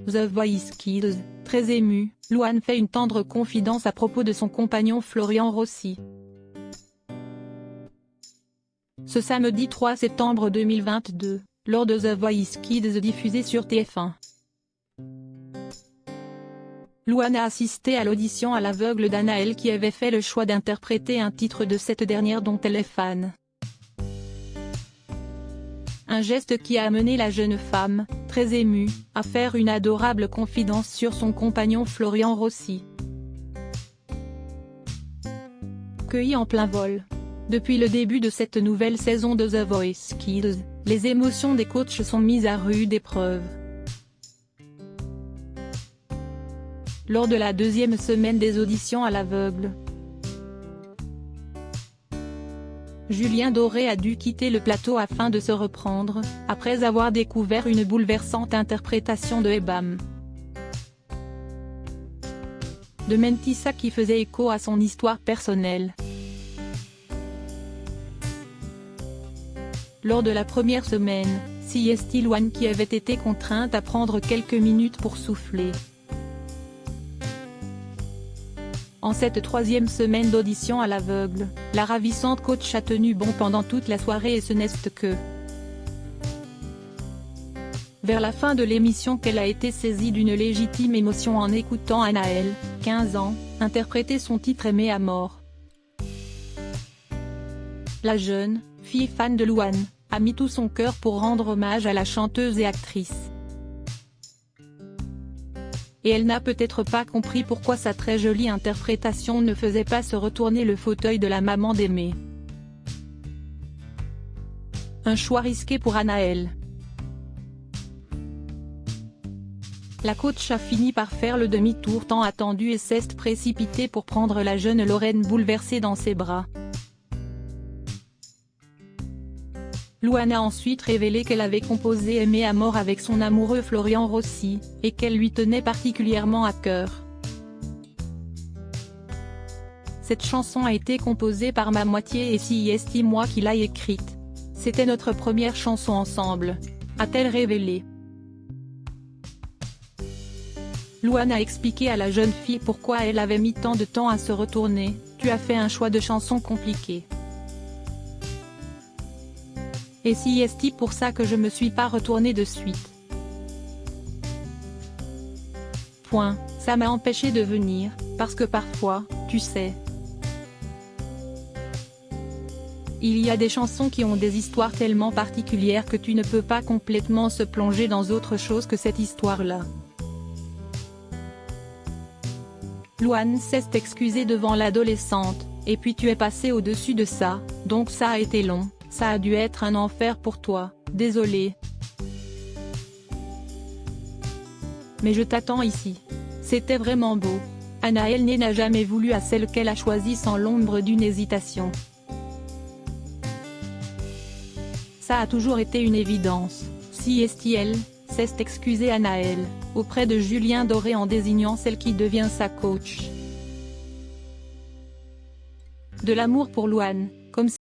The Voice Kids, très émue, Louane fait une tendre confidence à propos de son compagnon Florian Rossi. Ce samedi 3 septembre 2022, lors de The Voice Kids diffusé sur TF1. Louane a assisté à l'audition à l'aveugle d'Anaëlle qui avait fait le choix d'interpréter un titre de cette dernière dont elle est fan. Un geste qui a amené la jeune femme, très émue, à faire une adorable confidence sur son compagnon Florian Rossi. Cueilli en plein vol. Depuis le début de cette nouvelle saison de The Voice Kids, les émotions des coachs sont mises à rude épreuve. Lors de la deuxième semaine des auditions à l'aveugle, Julien Doré a dû quitter le plateau afin de se reprendre, après avoir découvert une bouleversante interprétation de Ebam de Mentissa qui faisait écho à son histoire personnelle. Lors de la première semaine, c'est Louane qui avait été contrainte à prendre quelques minutes pour souffler. En cette troisième semaine d'audition à l'aveugle, la ravissante coach a tenu bon pendant toute la soirée et ce n'est que vers la fin de l'émission qu'elle a été saisie d'une légitime émotion en écoutant Anaëlle, 15 ans, interpréter son titre aimé à mort. La jeune, fille fan de Louane, a mis tout son cœur pour rendre hommage à la chanteuse et actrice. Et elle n'a peut-être pas compris pourquoi sa très jolie interprétation ne faisait pas se retourner le fauteuil de la maman d'Aimé. Un choix risqué pour Anaëlle. La coach a fini par faire le demi-tour tant attendu et s'est précipitée pour prendre la jeune Lorraine bouleversée dans ses bras. Louane a ensuite révélé qu'elle avait composé Aimé à mort avec son amoureux Florian Rossi, et qu'elle lui tenait particulièrement à cœur. Cette chanson a été composée par ma moitié et c'est moi qui l'ai écrite. C'était notre première chanson ensemble, a-t-elle révélé. Louane a expliqué à la jeune fille pourquoi elle avait mis tant de temps à se retourner. Tu as fait un choix de chanson compliqué. Et c'est pour ça que je me suis pas retournée de suite. Ça m'a empêché de venir, parce que parfois, tu sais. Il y a des chansons qui ont des histoires tellement particulières que tu ne peux pas complètement se plonger dans autre chose que cette histoire-là. Louane s'est excusée devant l'adolescente, et puis tu es passé au-dessus de ça, donc ça a été long. Ça a dû être un enfer pour toi, désolé. Mais je t'attends ici. C'était vraiment beau. Anaëlle n'a jamais voulu à celle qu'elle a choisie sans l'ombre d'une hésitation. Ça a toujours été une évidence. Si elle s'est excusée Anaëlle, auprès de Julien Doré en désignant celle qui devient sa coach. De l'amour pour Louane, comme